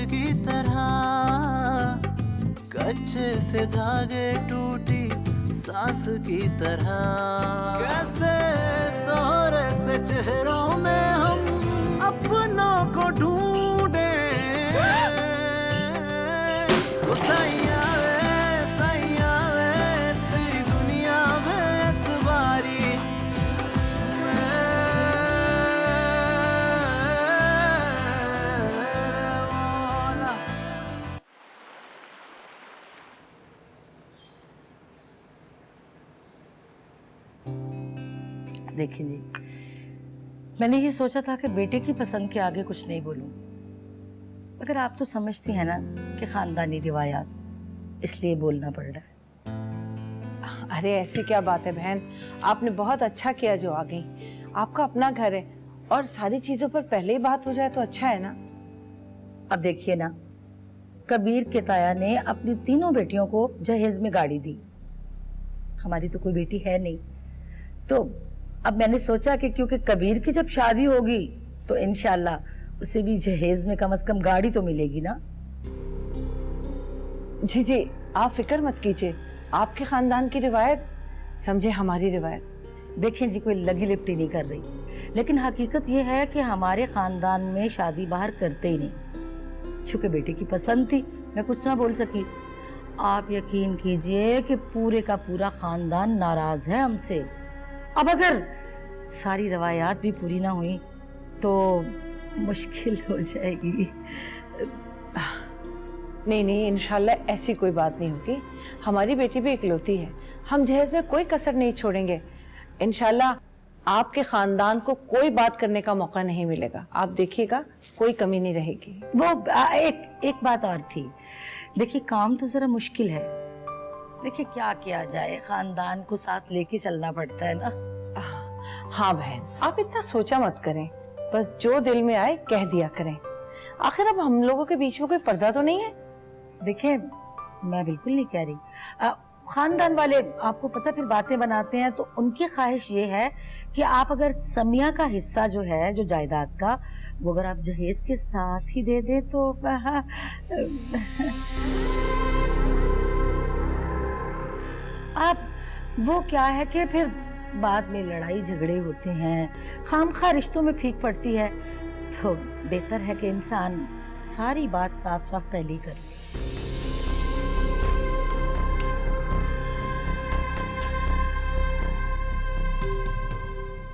की तरह, कच्चे से धागे टूटी सांस की तरह। कैसे तोरे से चेहरों में हम अपनों को ढूंढे। सैया वे तेरी दुनिया में एतबारी देखिए जी, मैंने ये सोचा था कि बेटे की पसंद के आगे कुछ नहीं बोलूं, मगर आप तो समझती हैं ना कि खानदानी रिवायात, इसलिए बोलना पड़ रहा है। अरे ऐसी क्या बात है बहन, आपने बहुत अच्छा किया जो आ गई। आपका अपना घर है और सारी चीजों पर पहले ही बात हो जाए तो अच्छा है ना। अब देखिए ना, कबीर के ताया ने अपनी तीनों बेटियों को जहेज में गाड़ी दी, हमारी तो कोई बेटी है नहीं। तो अब मैंने सोचा कि क्योंकि कबीर की जब शादी होगी तो इंशाल्लाह उसे भी जहेज में कम से कम गाड़ी तो मिलेगी ना। जी जी, आप फिक्र मत कीजिए, आपके खानदान की रिवायत समझे हमारी रिवायत। देखिए जी, कोई लगी लिपटी नहीं कर रही, लेकिन हकीकत यह है कि हमारे खानदान में शादी बाहर करते ही नहीं। चूंकि बेटे की पसंद थी, मैं कुछ ना बोल सकी। आप यकीन कीजिए कि पूरे का पूरा खानदान नाराज है हमसे। अब अगर सारी रवायात भी पूरी ना हुई तो मुश्किल हो जाएगी। नहीं इंशाल्लाह ऐसी कोई बात नहीं होगी। हमारी बेटी भी इकलौती है, हम जहेज में कोई कसर नहीं छोड़ेंगे। इंशाल्लाह आपके खानदान को कोई बात करने का मौका नहीं मिलेगा, आप देखिएगा कोई कमी नहीं रहेगी। वो एक बात और थी, देखिए काम तो जरा मुश्किल है। देखिए क्या किया जाए, खानदान को साथ लेके चलना पड़ता है ना। हाँ बहन, आप इतना सोचा मत करें, बस जो दिल में आए कह दिया करें। आखिर अब हम लोगों के बीच में कोई पर्दा तो नहीं है। देखिए मैं बिल्कुल नहीं कह रही, खानदान वाले आपको पता फिर बातें बनाते हैं, तो उनकी ख्वाहिश ये है कि आप अगर समिया का हिस्सा जो है, जो जायदाद का, वो अगर आप जहेज के साथ ही दे दे तो आप वो क्या है कि फिर बाद में लड़ाई झगड़े होते हैं, खामखा रिश्तों में फीक पड़ती है। तो बेहतर है कि इंसान सारी बात साफ साफ पहले ही कर ले।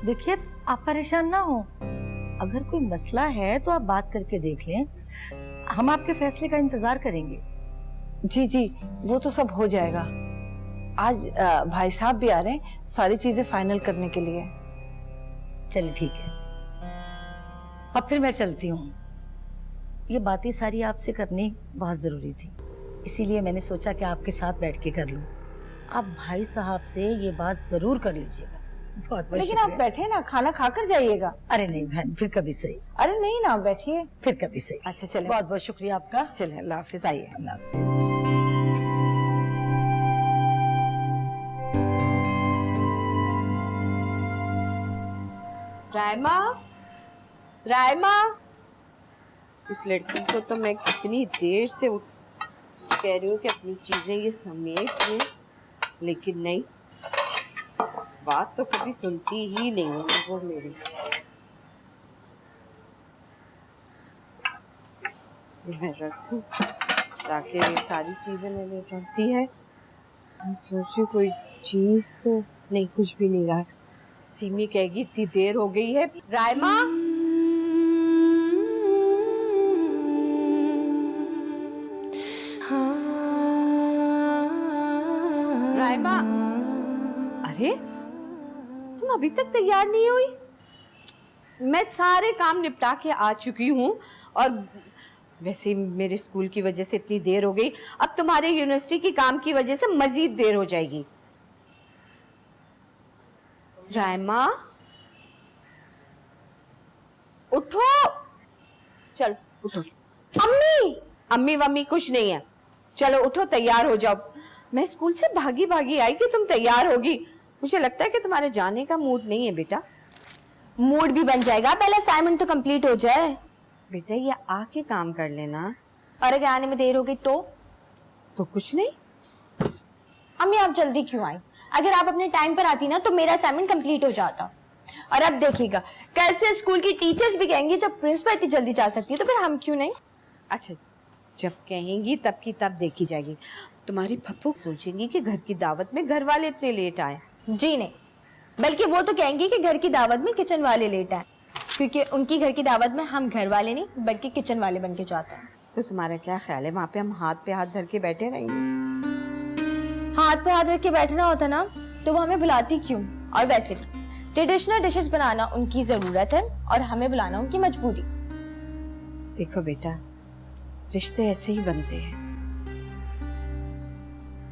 देखिए आप परेशान ना हो, अगर कोई मसला है तो आप बात करके देख लें, हम आपके फैसले का इंतजार करेंगे। जी जी, वो तो सब हो जाएगा। आज भाई साहब भी आ रहे हैं सारी चीजें फाइनल करने के लिए। चलिए ठीक है, अब फिर मैं चलती हूँ। ये बातें सारी आपसे करनी बहुत जरूरी थी, इसीलिए मैंने सोचा कि आपके साथ बैठ के कर लूँ। आप भाई साहब से ये बात जरूर कर लीजिएगा। बहुत बहुत लेकिन आप बैठे ना, खाना खाकर जाइएगा। अरे नहीं बहन, फिर कभी सही। अरे नहीं ना, बैठिए, फिर कभी सही। अच्छा चले, बहुत बहुत शुक्रिया आपका। चले, अल्लाह हाफिज। आइए। अल्लाह हाफिज। रायमा, रायमा, इस लड़की को तो मैं कितनी देर से कह रही हूँ कि अपनी चीजें ये समेट ले, लेकिन नहीं, बात तो कभी सुनती ही नहीं है वो मेरी। मैं रखूं ताकि ये सारी चीजें मैंने रखती है। मैं सोचूं कोई चीज तो नहीं, कुछ भी नहीं रहा। सीमी कहेगी इतनी देर हो गई है। रायमा, रायमा, अरे तुम अभी तक तैयार नहीं हुई? मैं सारे काम निपटा के आ चुकी हूँ, और वैसे ही मेरे स्कूल की वजह से इतनी देर हो गई, अब तुम्हारे यूनिवर्सिटी की काम की वजह से मजीद देर हो जाएगी। रायमा, उठो, चलो उठो। अम्मी, अम्मी वम्मी कुछ नहीं है, चलो उठो, तैयार हो जाओ। मैं स्कूल से भागी भागी आई कि तुम तैयार होगी। मुझे लगता है कि तुम्हारे जाने का मूड नहीं है बेटा। मूड भी बन जाएगा, पहले असाइनमेंट तो कंप्लीट हो जाए। बेटा ये आके काम कर लेना। और अगर आने में देर हो गई तो कुछ नहीं। अम्मी आप जल्दी क्यों आई? अगर आप अपने टाइम पर आती ना तो मेरा असाइनमेंट कंप्लीट हो जाता। और अब देखिएगा कल से स्कूल की टीचर्स भी कहेंगी जब प्रिंसिपल इतनी जल्दी जा सकती है तो फिर हम क्यों नहीं? अच्छा, जब कहेंगी तब की तब देखी जाएगी। तुम्हारी पप्पू सोचेंगी कि घर की दावत में घर वाले इतने लेट आए। जी नहीं, बल्कि वो तो कहेंगी कि घर की दावत में किचन वाले लेट आए, क्योंकि उनकी घर की दावत में हम घर वाले नहीं बल्कि किचन वाले बन के जाते हैं। तो तुम्हारा क्या ख्याल है, वहाँ पे हम हाथ पे हाथ धर के बैठे रहेंगे? हाथ पे हाथ रख के बैठना होता ना तो वो हमें बुलाती क्यों? और वैसे भी ट्रेडिशनल डिशेस बनाना उनकी जरूरत है और हमें बुलाना उनकी मजबूरी। देखो बेटा, रिश्ते ऐसे ही बनते हैं।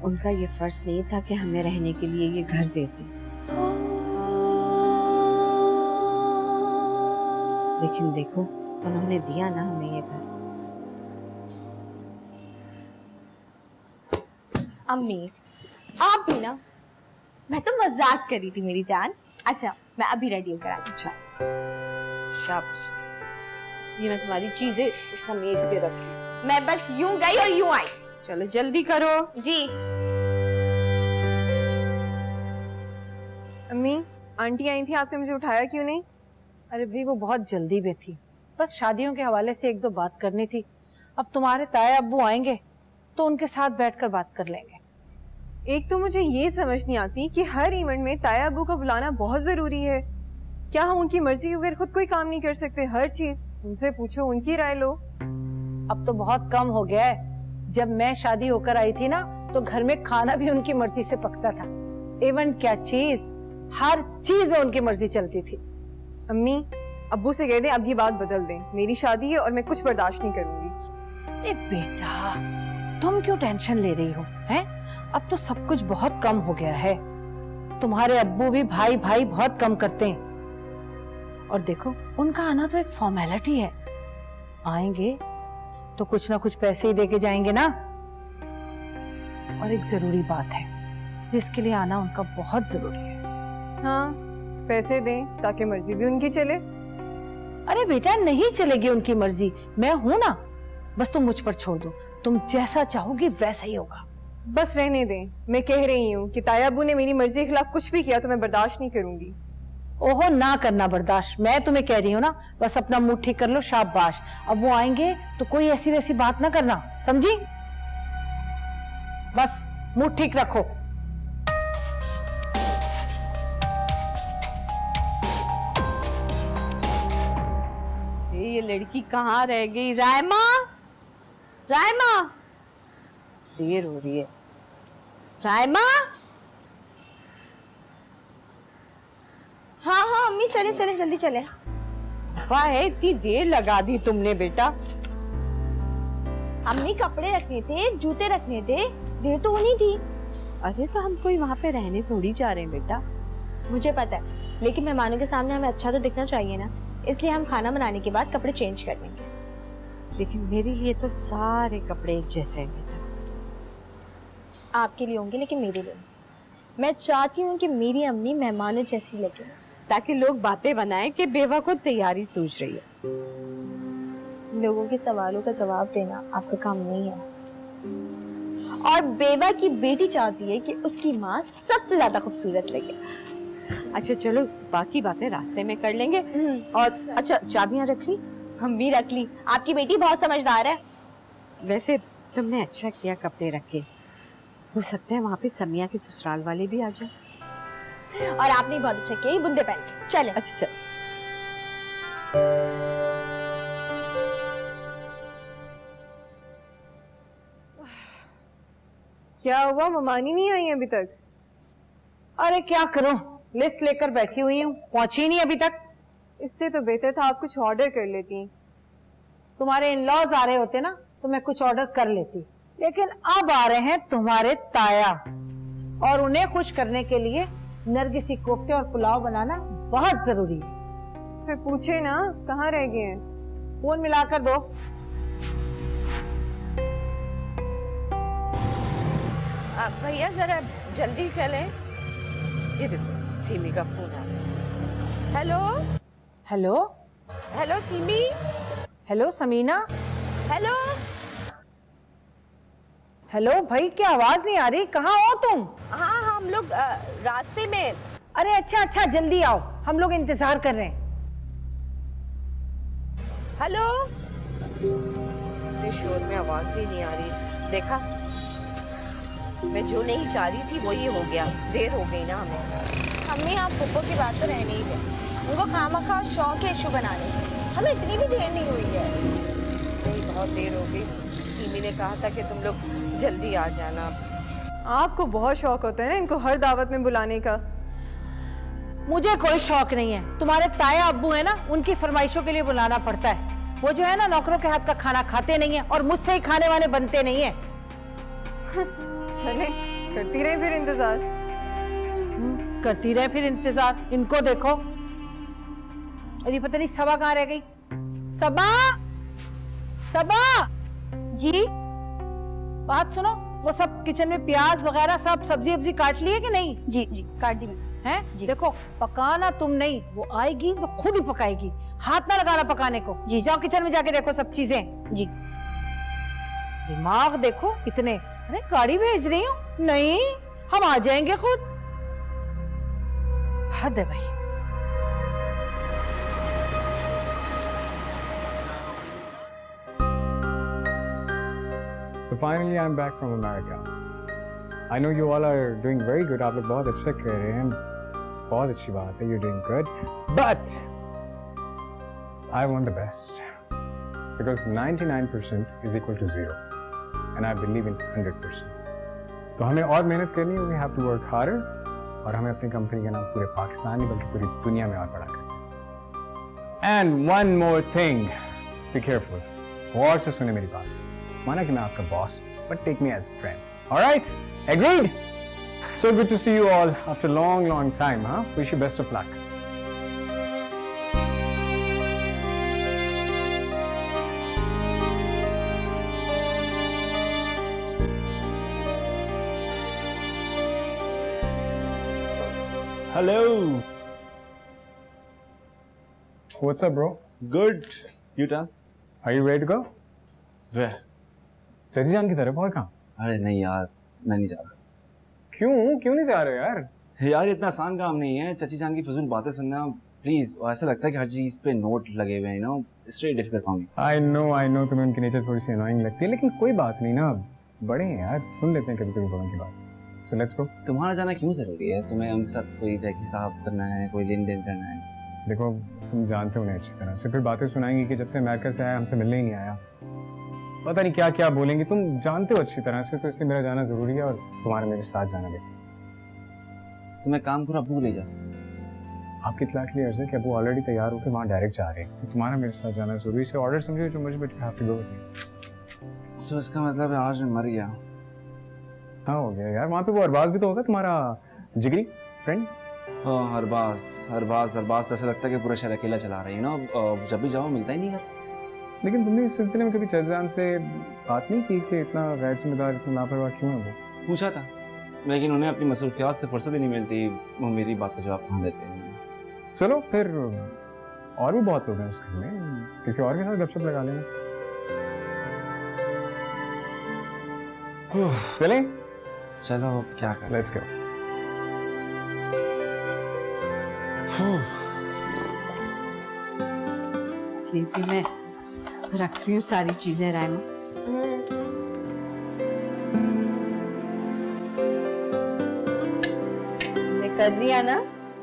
उनका ये फर्ज नहीं था कि हमें रहने के लिए ये घर देते, लेकिन देखो उन्होंने दिया ना हमें ये घर। अम्मी आप भी ना, मैं तो मजाक कर रही थी मेरी जान। अच्छा मैं अभी रेडी होकर आती हूँ। शाबाश, ये मैं तुम्हारी चीजें समेट के रखी। मैं बस यूं गई और यूं आई। चलो जल्दी करो। जी। अम्मी, आंटी आई थी, आपने मुझे उठाया क्यों नहीं? अरे भाई वो बहुत जल्दी में थी, बस शादियों के हवाले से एक दो बात करनी थी। अब तुम्हारे ताया अब्बू आएंगे तो उनके साथ बैठकर बात कर लेंगे। एक तो मुझे ये समझ नहीं आती कि हर इवेंट में ताया अब्बू का बुलाना बहुत जरूरी है। क्या हम उनकी मर्जी के बगैर खुद कोई काम नहीं कर सकते? हर चीज उनसे पूछो, उनकी राय लो। अब तो बहुत कम हो गया है। जब मैं शादी होकर आई थी ना तो घर में खाना भी उनकी मर्जी से पकता था। इवेंट क्या चीज, हर चीज में उनकी मर्जी चलती थी। अम्मी, अब्बू से कह दें अब ये बात बदल दें। मेरी शादी है और मैं कुछ बर्दाश्त नहीं करूंगी। ए बेटा, तुम क्यों टेंशन ले रही हो? हैं? अब तो सब कुछ बहुत कम हो गया है। तुम्हारे अब्बू भी भाई भाई बहुत कम करते हैं। और देखो उनका आना तो एक फॉर्मेलिटी है। आएंगे तो कुछ ना कुछ पैसे ही देके जाएंगे ना। और एक जरूरी बात है जिसके लिए आना उनका बहुत जरूरी है। हाँ, पैसे दें ताकि मर्जी भी उनकी चले। अरे बेटा नहीं चलेगी उनकी मर्जी, मैं हूं ना। बस तुम मुझ पर छोड़ दो, तुम जैसा चाहोगी वैसा ही होगा। बस रहने दें। मैं कह रही हूँ कि ताया अब्बू ने मेरी मर्जी के खिलाफ कुछ भी किया तो मैं बर्दाश्त नहीं करूंगी। ओहो ना करना बर्दाश्त, मैं तुम्हें कह रही हूँ ना, बस अपना मूड ठीक कर लो। शाबाश, अब वो आएंगे तो कोई ऐसी वैसी बात ना करना, समझी? बस मूड ठीक रखो। ये लड़की कहाँ रह गई? रायमा, रायमा, देर हो रही है। रायमा, हाँ हाँ अम्मी चले चले जल्दी चले। वाह है, इतनी देर लगा दी तुमने बेटा। अम्मी कपड़े रखने थे, जूते रखने थे, देर तो होनी थी। अरे तो हम कोई वहाँ पे रहने थोड़ी जा रहे हैं बेटा। मुझे पता है, लेकिन मेहमानों के सामने हमें अच्छा तो दिखना चाहिए ना, इसलिए हम खाना बनाने के बाद कपड़े चेंज कर लेंगे। लेकिन मेरे लिए तो सारे कपड़े एक जैसे हैं बेटा। आपके लिए होंगे लेकिन मेरे लिए नहीं। मैं चाहती हूँ कि मेरी अम्मी मेहमानों जैसी लगे, ताकि लोग बातें बनाएं कि बेवा को तैयारी सूझ रही है। लोगों के सवालों का जवाब देना आपका काम नहीं है। और बेवा की बेटी चाहती है कि उसकी माँ सबसे ज्यादा खूबसूरत लगे। अच्छा चलो, बाकी बातें रास्ते में कर लेंगे। और अच्छा, चाबियां रख ली? हम भी रख ली। आपकी बेटी बहुत समझदार है। वैसे तुमने अच्छा किया कपड़े रखे। हो सकता है वहाँ पे समिया के ससुराल वाले भी आ जाए। और आपने बहुत अच्छा किया, ये बुंदे पहन के चले। अच्छा चल। क्या हुआ, ममानी नहीं आई अभी तक? अरे क्या करूं, लिस्ट लेकर बैठी हुई हूँ, पहुंची नहीं अभी तक। इससे तो बेहतर था आप कुछ ऑर्डर कर लेती। तुम्हारे इन-लॉज आ रहे होते ना तो मैं कुछ ऑर्डर कर लेती, लेकिन अब आ रहे हैं तुम्हारे ताया और उन्हें खुश करने के लिए नरगिसी कोफ्ते और पुलाव बनाना बहुत जरूरी है। फिर पूछे ना कहाँ रह गए हैं। फोन मिलाकर दो। भैया जरा जल्दी चले। ये देखो सीमी का फोन आ रहा है। Hello hello hello Seemi. Hello Samina. Hello hello भाई, क्या आवाज नहीं आ रही? कहाँ हो तुम? हाँ हम लोग रास्ते में। अरे अच्छा अच्छा, जल्दी आओ, हम लोग इंतजार कर रहे हैं। हेलो। इतने शोर में आवाज ही नहीं आ रही। देखा, मैं जो नहीं चाह रही थी वही हो गया। देर हो गई ना हमें। मम्मी आप पुप्पो की बात तो रहने ही दें, उनको खामखा शौक है इशू बनाने की। हमें इतनी भी देर नहीं हुई है। नहीं, बहुत देर हो गई। सीमी ने कहा था कि तुम लोग जल्दी आ जाना। आपको बहुत शौक होता है ना इनको हर दावत में बुलाने का। मुझे कोई शौक नहीं है। तुम्हारे ताया अब्बू है ना, उनकी फरमाइशों के लिए बुलाना पड़ता है। वो जो है ना, नौकरों के हाथ का खाना खाते नहीं है और मुझसे ही खाने वाले बनते नहीं है। चले, करती रहे फिर इंतजार। करती रहे फिर इंतजार। इनको देखो। अरे पता नहीं सबा कहाँ रह गई। सबा, सबा जी बात सुनो, वो सब किचन में प्याज वगैरह सब सब्जी वब्जी काट ली है कि नहीं? जी जी काट दी मैंने। हैं? देखो, पकाना तुम नहीं, वो आएगी तो खुद ही पकाएगी। हाथ ना लगाना पकाने को। जी। जाओ किचन में जाके देखो सब चीजें। जी। दिमाग देखो कितने। अरे गाड़ी भेज रही हूँ? नहीं, हम आ जाएंगे खुद। हद है भाई। So finally I'm back from America. I know you all are doing very good. आप लोग बहुत अच्छा कर रहे हैं. बहुत अच्छी बात है. You're doing good. But I want the best because 99% is equal to 0, and I believe in 100%. तो हमें और मेहनत करनी है. We have to work harder. और हमें अपनी कंपनी का नाम पूरे पाकिस्तान नहीं बल्कि पूरी दुनिया में और बड़ा करना है. And one more thing. Be careful. गौर से सुने मेरी बात. माना कि मैं आपका boss, but take me as a friend. All right? Agreed? So good to see you all after a long, long time, huh? Wish you best of luck. Hello. What's up, bro? Good. You tell. Are you ready to go? Where? चची जान की तरफ और कहाँ? अरे नहीं यार, मैं नहीं जा रहा। क्यों नहीं जा रहे यार? यार इतना आसान काम नहीं है चची जान की फजूल बातें सुनना प्लीज। ऐसा लगता है कि हर चीज पे नोट लगे हुए हैं, it's very difficult for me. I know तुम्हें उनकी नेचर थोड़ी सी annoying लगती है, लेकिन कोई बात नहीं ना, बड़े हैं यार, सुन लेते हैं कभी बड़ों की बात। So let's go. तुम्हारा जाना क्यों जरूरी है? तुम्हें उनके साथ कोई हिसाब करना है, कोई लेन देन करना है? देखो, तुम जानते हो उन्हें अच्छी तरह से, फिर बातें सुनाएंगी कि जब से अमेरिका से आया हमसे मिलने ही नहीं आया, पता नहीं क्या क्या बोलेंगी। तुम जानते हो अच्छी तरह से, तो इसलिए मेरा जाना जरूरी है और तुम्हारा मेरे साथ जाना भी। तुम्हें काम पूरा भूल ले जा। आपकी इत्तला के लिए अर्ज है कि वो ऑलरेडी तैयार होकर वहाँ डायरेक्ट जा रहे हैं, तो तुम्हारा मेरे साथ जाना जरूरी है। ऑर्डर समझो जो मुझे, but you have to go. तो इसका मतलब है आज मैं मर गया। हाँ हो गया यार। वहाँ पे वो अरबाज भी तो होगा, तुम्हारा जिगरी फ्रेंड। हाँ अरबाज तो ऐसा लगता है कि पूरा शहर अकेला चला रही है जब भी जाओ मिलता ही नहीं है। लेकिन तुमने इस सिलसिले में कभी चजान से बात नहीं की कि इतना गैर जिम्मेदार, इतना लापरवाह क्यों है वो? पूछा था, लेकिन उन्हें अपनी मसरूफियात से फुर्सत ही नहीं मिलती। वो मेरी बात का जवाब कहाँ देते हैं। चलो फिर, और भी बहुत लोग हैं उस घर में, किसी और के साथ गपशप लगा लेना। चलें? चलो क्या करें। Let's go. ठीक है, मैं रख रही हूँ सारी चीजें रायमा। मैं कर दिया ना?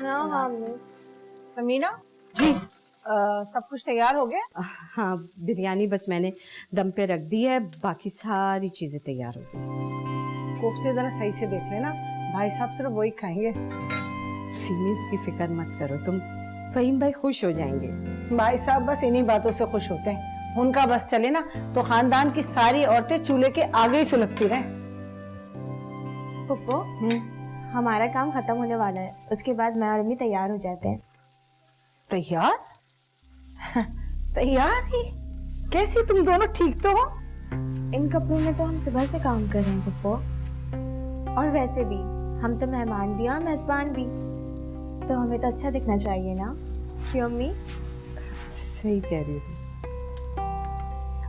हाँ समीना जी। सब कुछ तैयार हो गया? हाँ, बिरयानी बस मैंने दम पे रख दी है, बाकी सारी चीजें तैयार हो गई। कोफ्ते जरा सही से देख लेना, भाई साहब सिर्फ वही खाएंगे। सीमी, उसकी फिक्र मत करो तुम, फहीम भाई खुश हो जाएंगे। भाई साहब बस इन्हीं बातों से खुश होते हैं। उनका बस चले ना तो खानदान की सारी औरतें चूल्हे के आगे ही सुलगती रहे। पुप्पो, हमारा काम खत्म होने वाला है, उसके बाद मैं और अम्मी तैयार हो जाते हैं। तैयार? तैयार ही? कैसी तुम दोनों? ठीक तो हो? इन कपड़ों में तो हम सुबह से काम कर रहे हैं पुप्पो, और वैसे भी हम तो मेहमान भी और मेजबान भी, तो हमें तो अच्छा दिखना चाहिए ना, क्यों अम्मी? सही कह रही थी।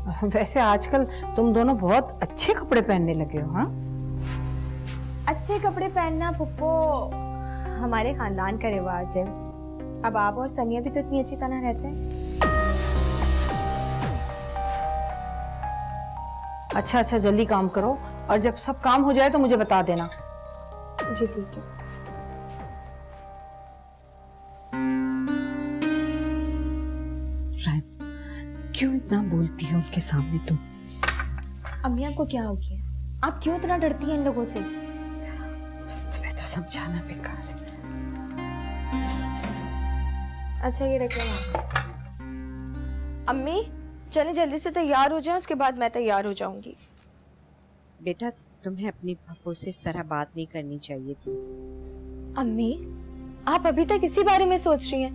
वैसे आजकल तुम दोनों बहुत अच्छे कपड़े पहनने लगे हो। हाँ, अच्छे कपड़े पहनना पुप्पो हमारे खानदान का रिवाज है। अब आप और सनिया भी तो इतनी अच्छी तरह रहते हैं। अच्छा अच्छा, जल्दी काम करो और जब सब काम हो जाए तो मुझे बता देना। जी ठीक है। राइम, क्यों इतना बोलती है उनके सामने तुम? अम्मी आपको क्या हो गया? आप क्यों इतना डरती हैं इन लोगों से? बस तुम्हें तो समझाना बेकार है। अच्छा ये रखो वहाँ। अम्मी चलें जल्दी से तैयार हो जाएं, उसके बाद मैं तैयार हो जाऊंगी। बेटा, तुम्हें अपनी पप्पू से इस तरह बात नहीं करनी चाहिए थी। अम्मी आप अभी तक इसी बारे में सोच रही हैं?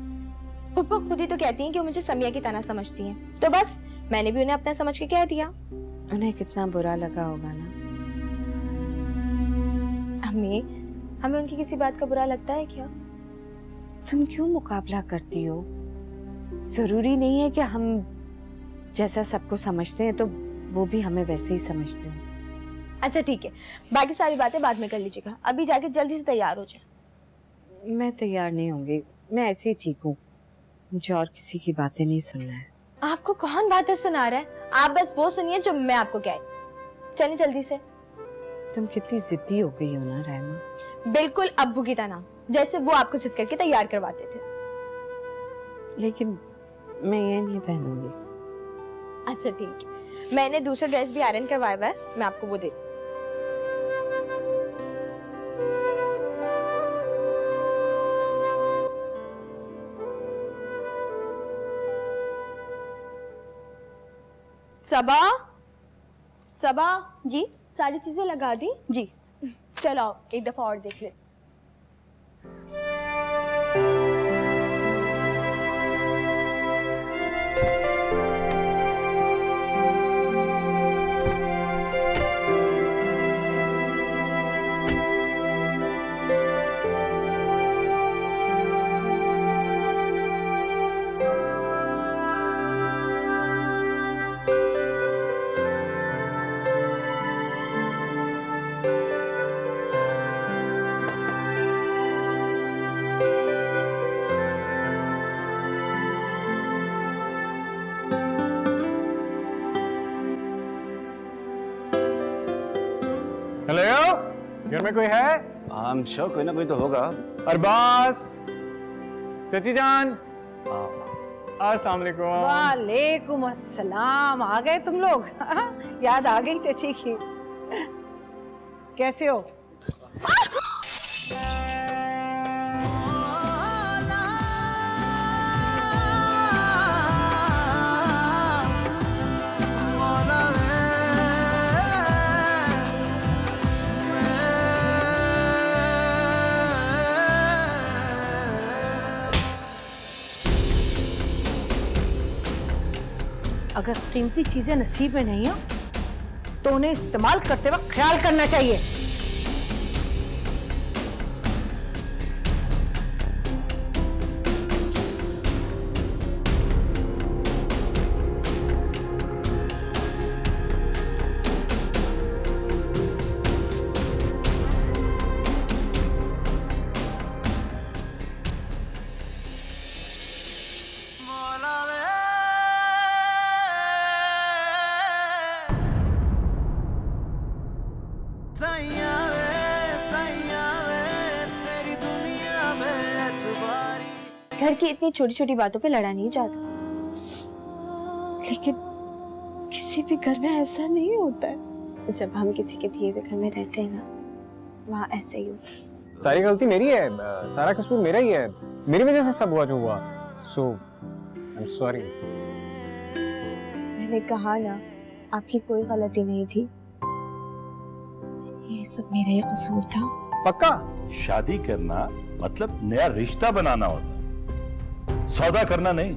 पप्पा खुद ही तो कहती हैं कि वो मुझे समिया की तरह समझती हैं, तो बस मैंने भी उन्हें अपना समझ के कह दिया। उन्हें कितना बुरा लगा होगा ना। अम्मी हमें उनकी किसी बात का बुरा लगता है क्या? तुम क्यों मुकाबला करती हो? जरूरी नहीं है कि हम जैसा सबको समझते हैं तो वो भी हमें वैसे ही समझते हैं। अच्छा ठीक है, बाकी सारी बातें बाद में कर लीजिएगा, अभी जाके जल्दी से तैयार हो जाए। मैं तैयार नहीं होंगी, मैं ऐसे ही ठीक हूँ। मुझे और किसी की बातें नहीं सुनना है। आपको कौन बातें सुना रहा है? आप बस वो सुनिए जो मैं आपको कह। चलिए जल्दी से। तुम कितनी जिद्दी हो गई हो ना रहमा। बिल्कुल अब्बू की तरह, जैसे वो आपको जिद करके तैयार करवाते थे। लेकिन मैं ये नहीं पहनूंगी। अच्छा ठीक है, मैंने दूसरा ड्रेस भी आयरन करवाया हुआ है, मैं आपको वो दे। सबा, सबा जी सारी चीजें लगा दी जी। चलो एक दफा और देख ले। हेलो, घर में कोई है? I'm sure कोई ना कोई तो होगा। अरबाज, चाची जान, अस्सलाम वालेकुम। वालेकुम अस्सलाम। आ गए तुम लोग? याद आ गई चची की। कैसे हो? अगर कीमती चीजें नसीब में नहीं हो तो उन्हें इस्तेमाल करते वक्त ख्याल करना चाहिए। घर की इतनी छोटी छोटी बातों पे लड़ा नहीं जाता। लेकिन किसी भी घर में ऐसा नहीं होता है। जब हम किसी के दिए हुए घर में रहते हैं ना, वहाँ ऐसे ही होता है। सारी गलती मेरी है, सारा कसूर मेरा ही है, मेरी वजह से सब हुआ जो हुआ। सो आई एम सॉरी। मैंने कहा ना, आपकी कोई गलती नहीं थी, ये सब मेरा ही कसूर था। पक्का? शादी करना मतलब नया रिश्ता बनाना होता है, सौदा करना नहीं।